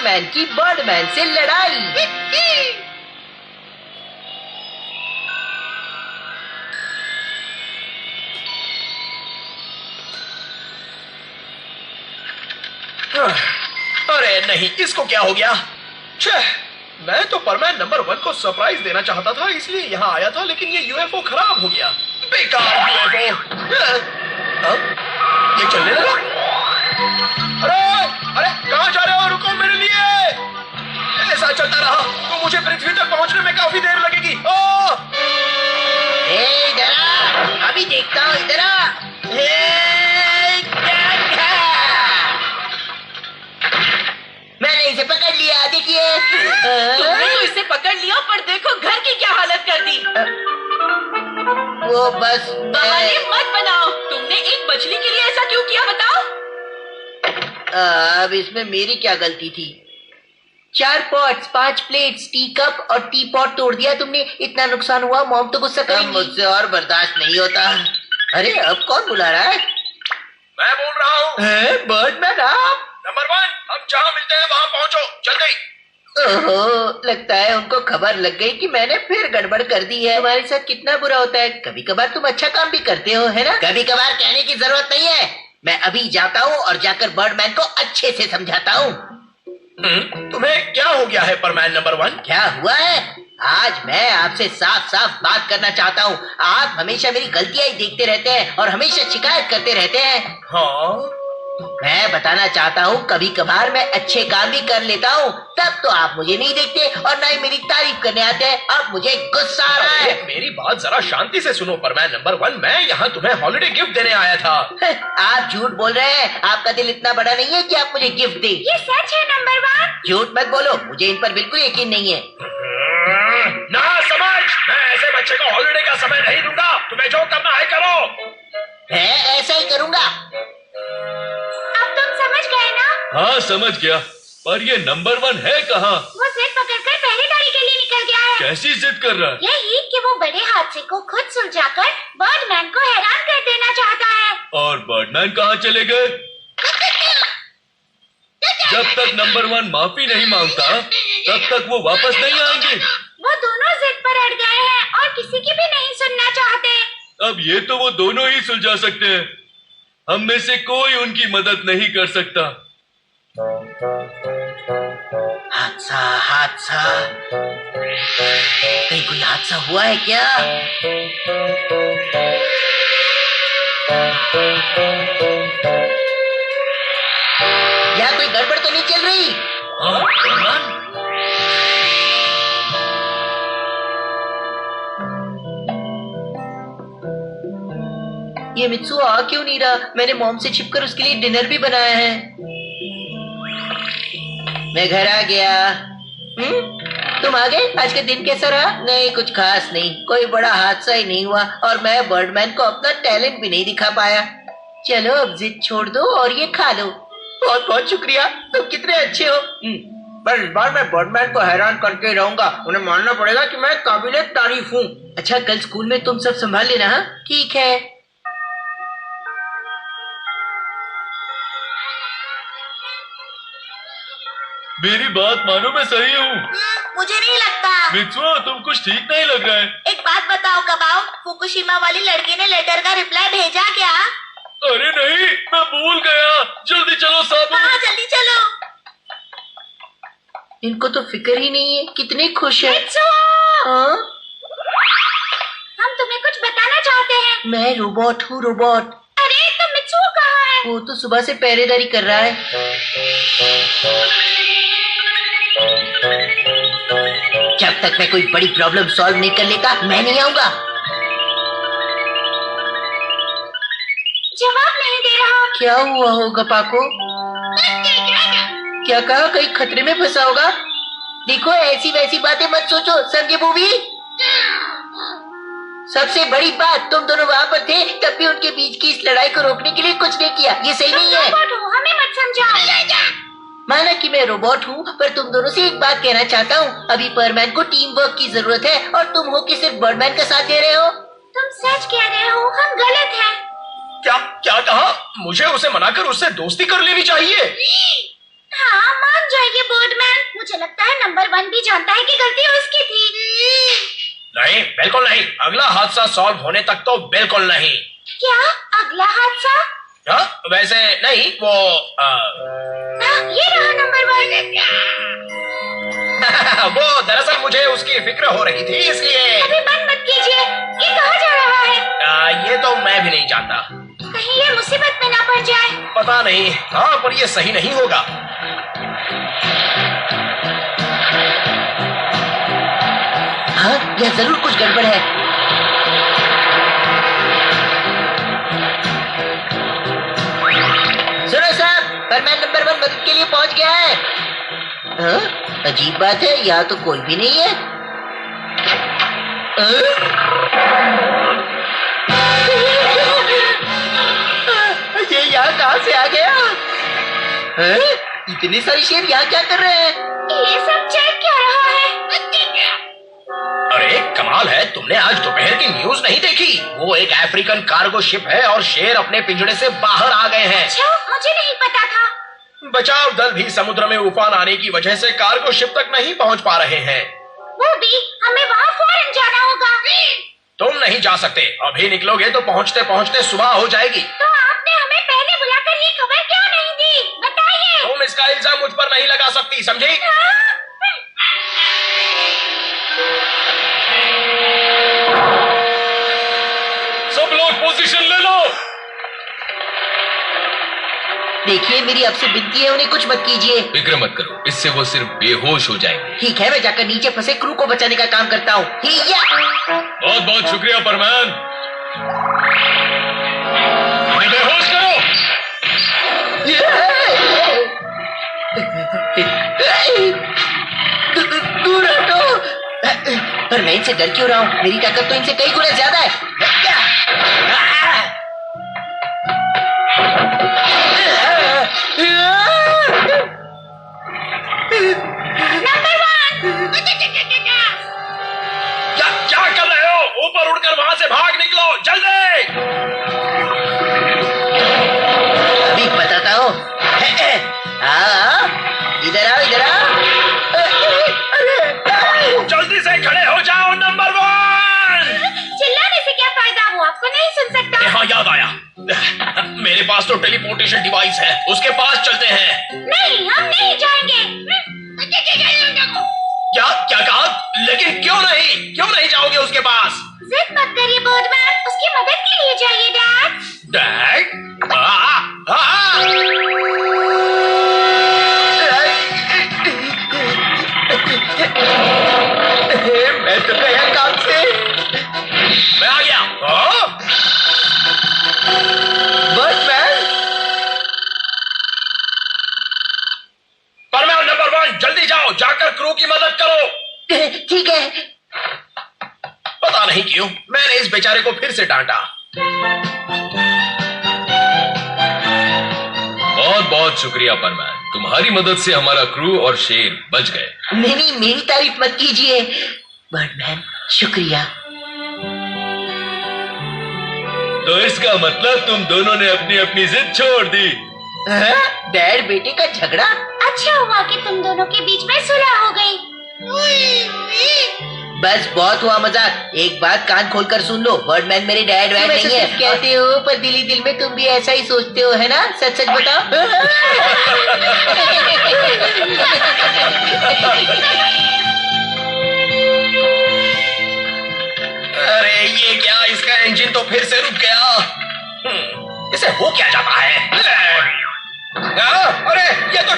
Birdman की Birdman से लड़ाई। अरे नहीं, इसको क्या हो गया? मैं तो परमैन नंबर 1 को सरप्राइज देना चाहता था, इसलिए यहाँ आया था, लेकिन ये यूएफओ खराब हो गया। बेकार यूएफओ। ये चलने लगा। अरे कहाँ जा रहे हो? रुको मेरे लिए। ऐसा चलता रहा तो मुझे पृथ्वी तक पहुंचने में काफी देर लगेगी। इधर आ, अभी देखता हूँ, इधर आ। मैंने इसे पकड़ लिया, देखिए। तुमने तो इसे पकड़ लिया, पर देखो घर की क्या हालत कर दी। वो बस बहाने मत बनाओ। तुमने एक मछली के लिए ऐसा क्यों किया, बताओ। अब इसमें मेरी क्या गलती थी? 4 पॉट्स, 5 प्लेट्स, टी कप और टी पॉट तोड़ दिया तुमने। इतना नुकसान हुआ, मॉम तो गुस्सा करेंगी। मुझसे और बर्दाश्त नहीं होता। अरे अब कौन बुला रहा है? मैं बोल रहा हूँ। बर्डमैन आप? नंबर 1, हम जहाँ मिलते हैं वहाँ पहुँचो, जल्दी। ओहो, लगता है उनको खबर लग गई कि मैंने फिर गड़बड़ कर दी है। तुम्हारे साथ कितना बुरा होता है। कभी कभार तुम अच्छा काम भी करते हो, है ना? कभी कभार कहने की जरूरत नहीं है। मैं अभी जाता हूँ और जाकर बर्डमैन को अच्छे से समझाता हूँ। तुम्हें क्या हो गया है परमैन नंबर 1? क्या हुआ है? आज मैं आपसे साफ साफ बात करना चाहता हूँ। आप हमेशा मेरी गलतियां ही देखते रहते हैं और हमेशा शिकायत करते रहते हैं। हाँ, मैं बताना चाहता हूँ, कभी कभार मैं अच्छे काम भी कर लेता हूँ, तब तो आप मुझे नहीं देखते और ना ही मेरी तारीफ करने आते हैं। अब मुझे गुस्सा आ रहा है। मेरी बात जरा शांति से सुनो परमैन नंबर 1, मैं यहाँ तुम्हें हॉलिडे गिफ्ट देने आया था। आप झूठ बोल रहे हैं। आपका दिल इतना बड़ा नहीं है कि आप मुझे गिफ्ट दें। ये सच है नंबर 1। झूठ मत बोलो, मुझे इन पर बिल्कुल यकीन नहीं है। ना समझ, मैं ऐसे बच्चे को हॉलिडे का समय नहीं दूंगा। तुम्हें जो करना है करो। मैं ऐसा ही करूँगा। अब तुम समझ गए ना? हाँ समझ गया, पर ये नंबर 1 है कहाँ? वो जिद पकड़कर पहरेदारी के लिए निकल गया है। कैसी जिद कर रहा है? यही कि वो बड़े हादसे को खुद सुलझाकर बर्डमैन को हैरान कर देना चाहता है। और बर्डमैन कहाँ चले गए? जब तक नंबर 1 माफी नहीं मांगता तब तक वो वापस नहीं आएंगे। वो दोनों जिद पर अड़ गए हैं और किसी की भी नहीं सुनना चाहते। अब ये तो वो दोनों ही सुलझा सकते हैं। हम में से कोई उनकी मदद नहीं कर सकता। हादसा, हादसा, कहीं कोई हादसा हुआ है क्या? यहाँ कोई गड़बड़ तो नहीं चल रही? ये मित्सु आ क्यों नहीं रहा? मैंने मॉम से छिपकर उसके लिए डिनर भी बनाया है। मैं घर आ गया। तुम आ गए? आज का दिन कैसा रहा? नहीं, कुछ खास नहीं। कोई बड़ा हादसा ही नहीं हुआ और मैं बर्डमैन को अपना टैलेंट भी नहीं दिखा पाया। चलो अब जिद छोड़ दो और ये खा लो। बहुत बहुत शुक्रिया, तुम कितने अच्छे हो। पर इस बार मैं बर्डमैन को हैरान करके रहूंगा। उन्हें मानना पड़ेगा कि मैं काबिले तारीफ हूँ। अच्छा, कल स्कूल में तुम सब संभाल लेना। हाँ ठीक है। मेरी बात मानो, मैं सही हूँ। मुझे नहीं लगता। मित्सुआ, तुम कुछ ठीक नहीं लग रहा है। एक बात बताओ कबाओ, फुकुशिमा वाली लड़की ने लेटर का रिप्लाई भेजा क्या? अरे नहीं, मैं भूल गया। जल्दी चलो साबू। हाँ जल्दी चलो। इनको तो फिक्र ही नहीं है, कितने खुश है। हाँ? हम तुम्हें कुछ बताना चाहते हैं। मैं रोबोट हूँ, रोबोट। अरे तो मित्सुओ कहाँ है? वो तो सुबह से पहरेदारी कर रहा है। जब तक मैं कोई बड़ी प्रॉब्लम सॉल्व नहीं कर लेता, मैं नहीं आऊंगा। जवाब नहीं दे रहा। क्या हुआ होगा पाको? क्या कहा? कहीं खतरे में फंसा होगा? देखो, ऐसी वैसी बातें मत सोचो, समझे मूवी? सबसे बड़ी बात, तुम दोनों वहाँ पर थे, तब भी उनके बीच की इस लड़ाई को रोकने के लिए कुछ नहीं किया। ये सही नहीं है। हमें मत समझाओ। माना कि मैं रोबोट हूँ, पर तुम दोनों से एक बात कहना चाहता हूँ। अभी बर्डमैन को टीम वर्क की जरूरत है और तुम हो कि सिर्फ बर्डमैन का साथ दे रहे हो। तुम सच कह रहे हो, हम गलत हैं। क्या क्या कहा? मुझे उसे मनाकर उससे दोस्ती कर लेनी चाहिए। हाँ मान जाइए बर्डमैन। जानता है कि गलती उसकी थी। नहीं, बिल्कुल नहीं। अगला हादसा सॉल्व होने तक तो बिल्कुल नहीं। क्या अगला हादसा? हाँ, वैसे नहीं, वो ये रहा नंबर 1। वो दरअसल मुझे उसकी फिक्र हो रही थी, इसलिए। अभी बंद मत कीजिए। ये कहाँ जा रहा है? ये तो मैं भी नहीं जानता। कहीं ये मुसीबत में ना पड़ जाए। पता नहीं। हाँ, पर ये सही नहीं होगा। हाँ, यह जरूर कुछ गड़बड़ है। सुनो साहब, परमैन नंबर 1 मदद के लिए पहुंच गया है। हाँ? अजीब बात है, यहाँ तो कोई भी नहीं है। ये यहाँ कहाँ से आ गया? हाँ? इतने सारे शेर यहाँ क्या कर रहे हैं? ये सब चल क्या रहा है? अरे कमाल है, तुमने आज दोपहर की न्यूज नहीं देखी? वो एक अफ्रीकन कार्गो शिप है और शेर अपने पिंजड़े से बाहर आ गए हैं। अच्छा, मुझे नहीं पता था। बचाव दल भी समुद्र में उफान आने की वजह से कार्गो शिप तक नहीं पहुंच पा रहे हैं। वो भी, हमें वहाँ फौरन जाना होगा। तुम नहीं जा सकते। अभी निकलोगे तो पहुंचते पहुंचते सुबह हो जाएगी। तो आपने हमें पहले बुलाकर ये खबर क्यों नहीं दी? बताइए। तुम इसका इल्जाम मुझ पर नहीं लगा सकती, समझी? सब लोग पोजीशन ले लो। देखिए, मेरी आपसे विनती है, उन्हें कुछ मत कीजिए। फिक्र मत करो, इससे वो सिर्फ बेहोश हो जाएंगे। ठीक है, मैं जाकर नीचे फंसे क्रू को बचाने का काम करता हूँ। बहुत बहुत शुक्रिया परमैन। इन्हें बेहोश करो। दूर हटो। पर मैं इनसे डर क्यों रहा हूँ? मेरी ताकत तो इनसे कई गुना ज्यादा है। नंबर 1। क्या कर रहे हो? ऊपर उड़कर वहां से भाग निकलो, जल्दी। अभी बताता हूँ। इधर आओ, इधर आओ। जल्दी से खड़े हो जाओ नंबर 1। चिल्लाने से क्या फायदा? वो आपको नहीं सुन सकता। हाँ, याद आया। मेरे पास तो टेलीपोर्टेशन डिवाइस है, उसके पास चलते हैं। नहीं, हम नहीं जाएंगे। क्या क्या कहा? लेकिन क्यों नहीं जाओगे उसके पास? जिद मत करिए बोर्डमैन, उसकी मदद के लिए जाइए डैड। डैड? मैं तो गया काम से। मैं आ गया। बर्डमैन, परमैन नंबर 1, जल्दी जाओ, जाकर क्रू की मदद करो। ठीक है। पता नहीं क्यों मैंने इस बेचारे को फिर से डांटा। बहुत बहुत शुक्रिया परमैन, तुम्हारी मदद से हमारा क्रू और शेर बच गए। नहीं, मेरी तारीफ मत कीजिए। बर्डमैन, शुक्रिया। तो इसका मतलब तुम दोनों ने अपनी अपनी जिद छोड़ दी। डैड बेटे का झगड़ा? अच्छा हुआ कि तुम दोनों के बीच में सुलह हो गई। बस बहुत हुआ मजाक। एक बात कान खोलकर सुन लो, बर्डमैन मेरे डैड वैड नहीं है। कहते हो, पर दिली दिल में तुम भी ऐसा ही सोचते हो, है ना? सच सच बताओ। अरे ये क्या, इसका इंजन तो फिर से रुक गया। इसे हो क्या जाता है? अरे ये तो